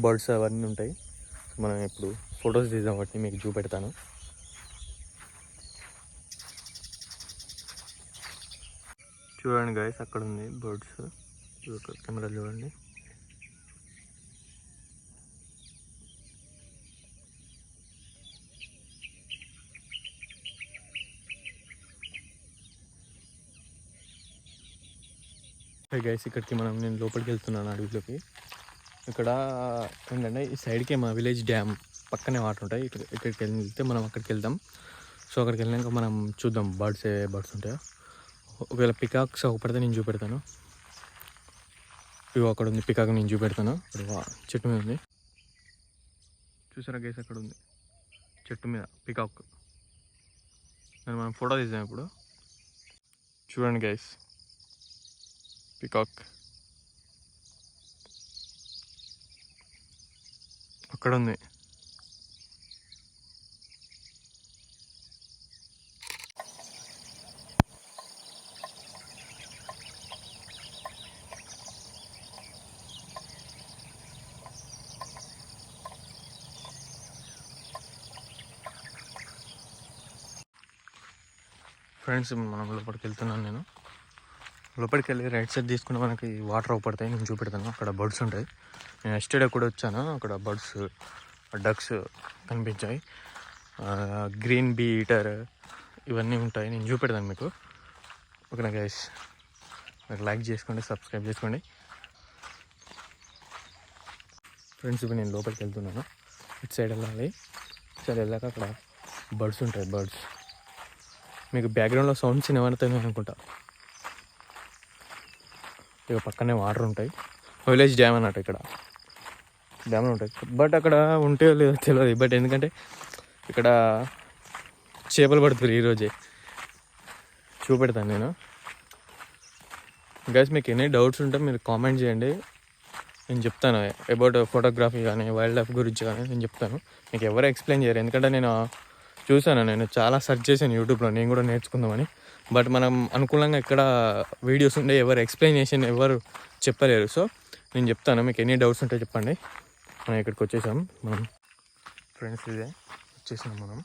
Birds అవన్నీ ఉంటాయి. మనం ఇప్పుడు ఫొటోస్ తీద్దాం, వాటిని మీకు చూపెడతాను. చూడండి గైస్, అక్కడ ఉంది బర్డ్స్. కెమెరా చూడండి. గైస్, ఇక్కడికి నేను లోపలికి వెళ్తున్నాను అడవిలోకి. ఇక్కడ ఏంటంటే ఈ సైడ్కి మా విలేజ్ డ్యామ్ పక్కనే వాటర్ ఉంటాయి. ఇక్కడికి వెళ్తే మనం అక్కడికి వెళ్దాం. సో అక్కడికి వెళ్ళాక మనం చూద్దాం ఏ బర్డ్స్ ఉంటాయో. ఒకవేళ పికాక్స్ ఒకపడితే నేను చూపెడతాను. ఇవి అక్కడ ఉంది పికాక్, నేను చూపెడతాను. చెట్టు మీద ఉంది, చూసారా గైస్? అక్కడ ఉంది చెట్టు మీద పికాక్. మనం ఫోటో తీసాం ఇప్పుడు. చూడండి గైస్, పికాక్ అక్కడ ఉంది. ఫ్రెండ్స్, మనం లోపలికి వెళ్తున్నాను. నేను లోపలికి వెళ్ళి రైట్ సైడ్ తీసుకుని మనకి వాటర్ అవపడతాయి, నేను చూపెడతాను. అక్కడ బర్డ్స్ ఉంటాయి. నేను ఎస్టర్డే కూడా వచ్చాను, అక్కడ బర్డ్స్ డక్స్ కనిపించాయి. గ్రీన్ బీ ఈటర్ ఇవన్నీ ఉంటాయి, నేను చూపెడతాను మీకు. ఓకేనా గైస్? మీరు లైక్ చేసుకోండి, సబ్స్క్రైబ్ చేసుకోండి. ఫ్రెండ్స్, ఇప్పుడు నేను లోపలికి వెళ్తున్నాను. ఇటు సైడ్ వెళ్ళాలి. ఇటు సైడ్ వెళ్ళాక అక్కడ బర్డ్స్ ఉంటాయి. బర్డ్స్ మీకు బ్యాక్గ్రౌండ్లో సౌండ్స్ వినబడతాయి అనుకుంటా. ఇక పక్కనే వాటర్ ఉంటాయి. విలేజ్ డ్యామ్ అన్నట్టు, ఇక్కడ డ్యామ్లు ఉంటాయి. బట్ అక్కడ ఉంటే లేదో తెలియదు. బట్ ఎందుకంటే ఇక్కడ చేపలు పడుతుంది. ఈరోజే చూపెడతాను నేను. గైస్, మీకు ఎన్ని డౌట్స్ ఉంటే మీరు కామెంట్ చేయండి, నేను చెప్తాను. అబౌట్ ఫోటోగ్రఫీ కానీ వైల్డ్ లైఫ్ గురించి కానీ నేను చెప్తాను. మీకు ఎవరు ఎక్స్ప్లెయిన్ చేయరు, ఎందుకంటే నేను చాలా సెర్చ్ చేశాను యూట్యూబ్లో, నేను కూడా నేర్చుకుందామని. బట్ మనం అనుకూలంగా ఇక్కడ వీడియోస్ ఉండే ఎవరు ఎక్స్ప్లెయినేషన్ ఎవరు చెప్పలేరు. సో నేను చెప్తాను, మీకు ఎన్ని డౌట్స్ ఉంటే చెప్పండి. మనం ఇక్కడికి వచ్చేసాం. మనం ఫ్రెండ్స్ ఇదే వచ్చేసాం మనం.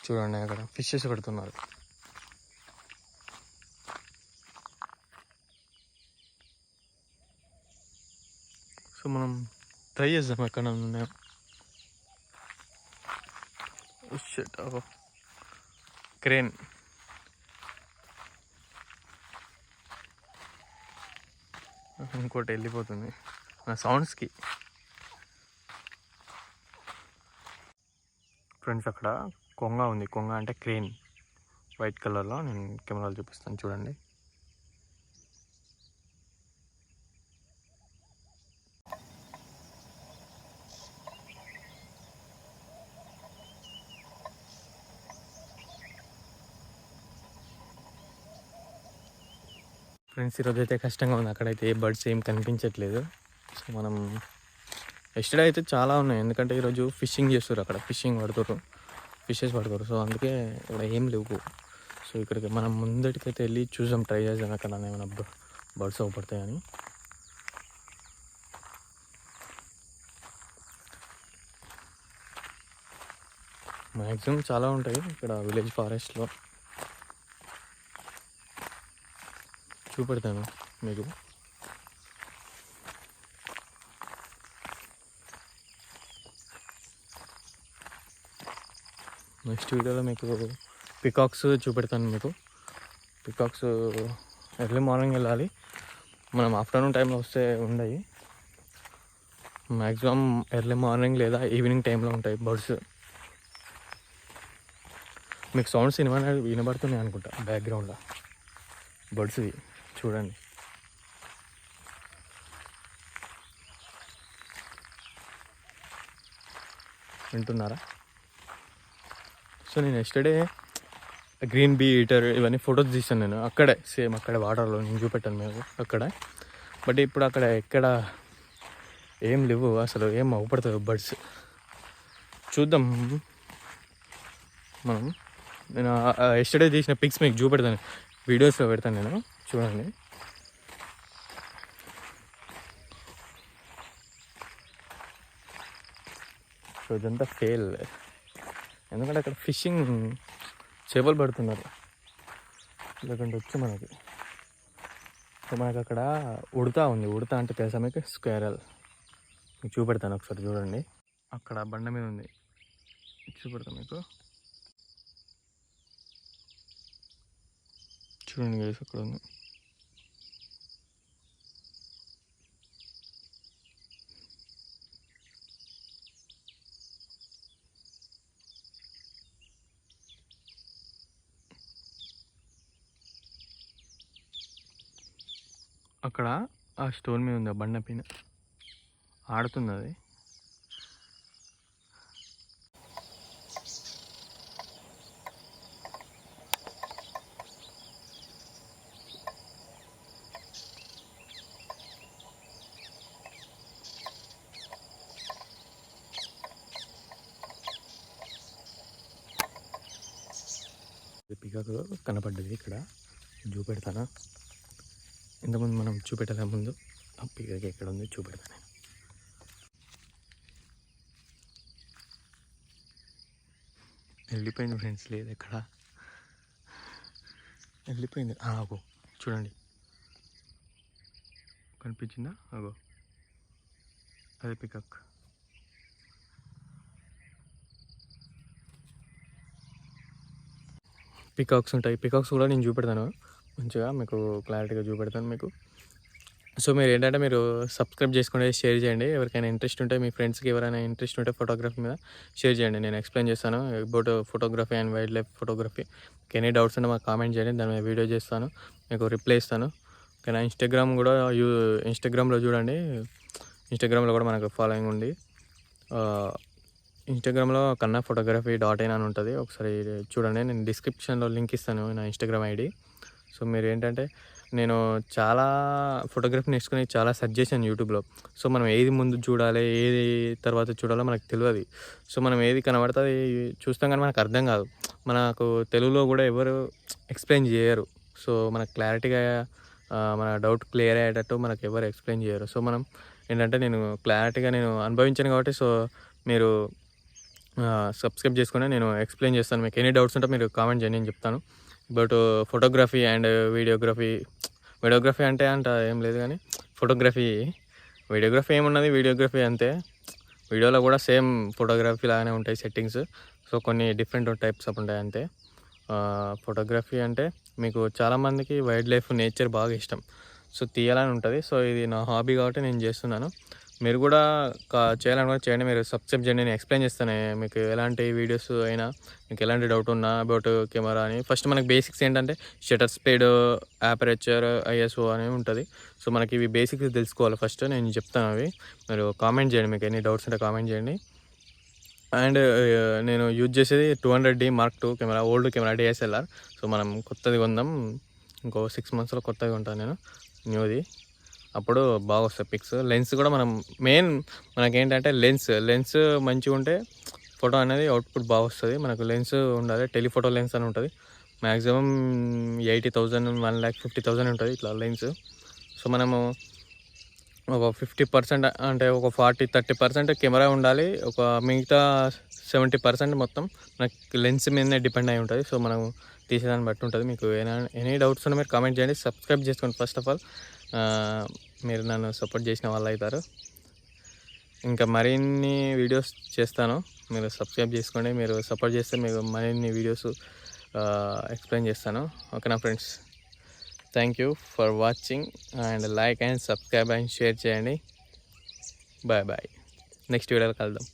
చూడండి, అక్కడ ఫిషెస్ పెడుతున్నారు. సో మనం ట్రై చేద్దాం ఎక్కడ ఉన్నాయో. క్రేన్ ఇంకోటి వెళ్ళిపోతుంది నా సౌండ్స్కి. ఫ్రెండ్స్, అక్కడ కొంగ ఉంది. కొంగ అంటే క్రేన్, వైట్ కలర్లో. నేను కెమెరాలో చూపిస్తాను, చూడండి. ఫ్రెండ్స్, ఈరోజు అయితే కష్టంగా ఉంది. అక్కడైతే ఏ బర్డ్స్ ఏం కనిపించట్లేదు. సో మనం ఎస్టర్డే అయితే చాలా ఉన్నాయి, ఎందుకంటే ఈరోజు ఫిషింగ్ చేస్తారు. అక్కడ ఫిషింగ్ పడుతారు, ఫిషెస్ పడతారు. సో అందుకే ఇక్కడ ఏం లేవు. సో ఇక్కడికి మనం ముందటికైతే వెళ్ళి చూసాం, ట్రై చేద్దాం అక్కడ ఏమైనా బర్డ్స్ అవపడతాయని. మ్యాక్సిమం చాలా ఉంటాయి ఇక్కడ విలేజ్ ఫారెస్ట్లో. చూపెడతాను మీకు. నెక్స్ట్ వీడియోలో మీకు పికాక్స్ చూపెడతాను. మీకు పికాక్స్ ఎర్లీ మార్నింగ్ వెళ్ళాలి. మనం ఆఫ్టర్నూన్ టైంలో వస్తే ఉండయి. మ్యాక్సిమం ఎర్లీ మార్నింగ్ లేదా ఈవినింగ్ టైంలో ఉంటాయి బర్డ్స్. మీకు సౌండ్స్ వినబడుతున్నాయి అనుకుంటా బ్యాక్గ్రౌండ్లో బర్డ్స్వి. చూడండి, వింటున్నారా? సో నేను ఎస్టర్డే గ్రీన్ బీ ఈటర్ ఇవన్నీ ఫొటోస్ తీసాను నేను. అక్కడే సేమ్ అక్కడే వాటర్లో నేను చూపెట్టాను మేము అక్కడ. బట్ ఇప్పుడు అక్కడ ఎక్కడ ఏం లేవు, అసలు ఏం అవపడతాయి బర్డ్స్. చూద్దాం. మనం నేను ఎస్టర్డే తీసిన పిక్స్ మీకు చూపెడతాను, వీడియోస్లో పెడతాను నేను, చూడండి. సో ఇదంతా ఫెయిల్, ఎందుకంటే అక్కడ ఫిషింగ్ చేపలు పడుతున్నారు, లేకుంటే వచ్చి మనకి. సో మనకి అక్కడ ఉడతా ఉంది. ఉడతా అంటే తెలుసా మీకు? స్క్వేరల్. మీకు చూపెడతాను ఒకసారి, చూడండి. అక్కడ బండ మీద ఉంది, చూపెడతాను మీకు. చూడండి గైస్, అక్కడ ఉంది. అక్కడ ఆ స్టోన్ మీద ఉంది, ఆ బండ పైన ఆడుతుంది అది. పికాక్ కనపడ్డది ఇక్కడ, చూపెడతాను. ఇంతకుముందు మనం చూపెట్టలే ముందు, ఆ పికాక్ ఎక్కడ ఉంది చూపెడతాను. వెళ్ళిపోయింది ఫ్రెండ్స్, లేదు ఎక్కడ వెళ్ళిపోయింది. అగో చూడండి, కనిపించిందా? అగో అదే పికాక్. పికాక్స్ ఉంటాయి, పికాక్స్ కూడా నేను చూపెడతాను మంచిగా, మీకు క్లారిటీగా చూపెడతాను మీకు. సో మీరు ఏంటంటే మీరు సబ్స్క్రైబ్ చేసుకుంటే షేర్ చేయండి. ఎవరికైనా ఇంట్రెస్ట్ ఉంటే, మీ ఫ్రెండ్స్కి ఎవరైనా ఇంట్రెస్ట్ ఉంటే ఫోటోగ్రఫీ మీద షేర్ చేయండి. నేను ఎక్స్ప్లెయిన్ చేస్తాను about photography and wild life photography. Any doubts ఉంటే మాకు కామెంట్ చేయండి, దాని మీద వీడియో చేస్తాను, మీకు రిప్లై ఇస్తాను. ఓకేనా? ఇన్స్టాగ్రామ్లో చూడండి, ఇన్స్టాగ్రామ్లో కూడా మనకు ఫాలోయింగ్ ఉంది. ఇన్స్టాగ్రామ్లో కన్నా photography.in అని ఉంటుంది, ఒకసారి చూడండి. నేను డిస్క్రిప్షన్లో లింక్ ఇస్తాను నా ఇన్స్టాగ్రామ్ ఐడి. సో మీరు ఏంటంటే, నేను చాలా ఫోటోగ్రఫీ నేర్చుకుని చాలా సెర్చ్ చేశాను యూట్యూబ్లో. సో మనం ఏది ముందు చూడాలి, ఏది తర్వాత చూడాలో మనకు తెలియదు. సో మనం ఏది కనబడుతుంది చూస్తాం కానీ మనకు అర్థం కాదు. మనకు తెలుగులో కూడా ఎవరు ఎక్స్ప్లెయిన్ చేయరు. సో మనకు క్లారిటీగా మన డౌట్ క్లియర్ అయ్యేటట్టు మనకు ఎవరు ఎక్స్ప్లెయిన్ చేయరు. సో మనం ఏంటంటే, నేను క్లారిటీగా నేను అనుభవించాను కాబట్టి, సో మీరు సబ్స్క్రైబ్ చేసుకుని నేను ఎక్స్ప్లెయిన్ చేస్తాను. మీకు ఎనీ డౌట్స్ ఉంటే మీరు కామెంట్ చేయండి, నేను చెప్తాను. బట్ ఫోటోగ్రఫీ అండ్ వీడియోగ్రఫీ అంటే ఏం లేదు కానీ వీడియోగ్రఫీ ఏమున్నది, వీడియోగ్రఫీ అంతే. వీడియోలో కూడా సేమ్ ఫోటోగ్రఫీ లాగానే ఉంటాయి సెట్టింగ్స్. సో కొన్ని డిఫరెంట్ టైప్స్ ఆఫ్ ఉంటాయి అంతే. ఫోటోగ్రఫీ అంటే మీకు చాలామందికి వైల్డ్ లైఫ్, నేచర్ బాగా ఇష్టం, సో తీయాలని ఉంటుంది. సో ఇది నా హాబీ కాబట్టి నేను చేస్తున్నాను. మీరు కూడా చేయాలనుకుంటే చేయండి, మీరు సబ్స్క్రైబ్ చేయండి. నేను ఎక్స్ప్లెయిన్ చేస్తాను మీకు ఎలాంటి వీడియోస్ అయినా, మీకు ఎలాంటి డౌట్ ఉన్నా అబౌట్ కెమెరా అని. ఫస్ట్ మనకి బేసిక్స్ ఏంటంటే షటర్ స్పీడ్, ఆపరేచర్, ఐఎస్ఓ అనేవి ఉంటుంది. సో మనకి ఇవి బేసిక్స్ తెలుసుకోవాలి ఫస్ట్, నేను చెప్తాను అవి. మీరు కామెంట్ చేయండి, మీకు ఎన్ని డౌట్స్ ఉంటే కామెంట్ చేయండి. అండ్ నేను యూజ్ చేసేది 200D Mark II camera, old camera DSLR. So మనం కొత్తది కొందాం, ఇంకో 6 monthsలో కొత్తది కొంటాను నేను, న్యూది. అప్పుడు బాగా వస్తాయి పిక్స్. లెన్స్ కూడా మనకేంటంటే లెన్స్ మంచిగా ఉంటే ఫోటో అనేది అవుట్పుట్ బాగా వస్తుంది. మనకు లెన్స్ ఉండాలి, టెలిఫోటో లెన్స్ అని ఉంటుంది. మ్యాక్సిమం 80,000, 1,50,000 ఉంటుంది ఇట్లా లెన్స్. సో మనము ఒక 50% అంటే ఒక 40-30% కెమెరా ఉండాలి, ఒక మిగతా 70% మొత్తం మనకి లెన్స్ మీదనే డిపెండ్ అయి ఉంటుంది. సో మనం తీసేదాన్ని బట్టి ఉంటుంది. మీకు ఎనీ డౌట్స్ ఉన్నా మీరు కామెంట్ చేయండి, సబ్స్క్రైబ్ చేసుకోండి. ఫస్ట్ ఆఫ్ ఆల్ మీరు నన్ను సపోర్ట్ చేసిన వాళ్ళు అవుతారు. ఇంకా మరిన్ని వీడియోస్ చేస్తాను, మీరు సబ్స్క్రైబ్ చేసుకోండి. మీరు సపోర్ట్ చేస్తే మీకు మరిన్ని వీడియోస్ ఎక్స్ప్లెయిన్ చేస్తాను. ఓకేనా friends? Thank you for watching and like and subscribe and share చేయండి. బాయ్ బాయ్, నెక్స్ట్ వీడియోలో కలుద్దాం.